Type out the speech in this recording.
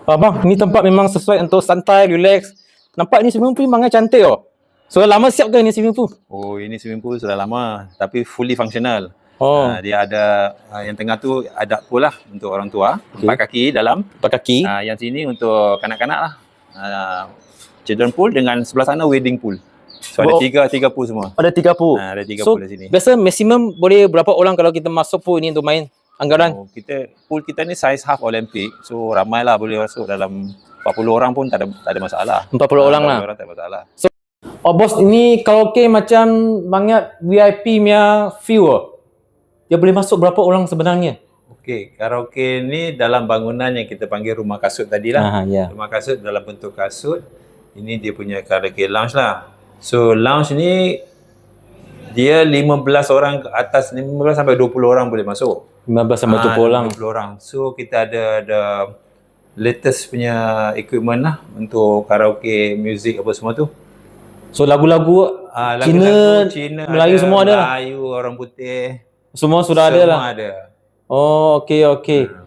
Abang, ni tempat memang sesuai untuk santai, relax. Nampak ni swimming pool memang cantik oh. So lama siap ke ni swimming pool? Oh, ini swimming pool sudah lama tapi fully functional. Oh, Dia ada yang tengah tu ada pool lah untuk orang tua, 4 kaki dalam. 4 kaki. Yang sini untuk kanak-kanak lah. Children pool dengan sebelah sana wedding pool. So ada tiga pool semua. Ada 3 pool. Ada 3 So pool di sini. biasa maksimum boleh berapa orang kalau kita masuk pool ni untuk main? Anggaran? Pool kita ni size half Olympic. So ramai lah boleh masuk dalam 40 orang pun tak ada masalah. 40 orang lah. 40 orang tak ada masalah. So, bos, ini karaoke macam banyak VIP punya feel oh. Dia boleh masuk berapa orang sebenarnya? Okey, karaoke ni dalam bangunan yang kita panggil rumah kasut tadi lah. Rumah kasut dalam bentuk kasut. Ini dia punya karaoke lounge lah. So lounge ni dia 15 orang ke atas, 15 sampai 20 orang boleh masuk. 15 sampai 20 orang. 20 orang. So kita ada latest punya equipment lah untuk karaoke, music apa semua tu. So lagu-lagu Cina, Melayu semua ada lah. Melayu, orang putih. Semua sudah ada lah. Semua ada. Oh, okey.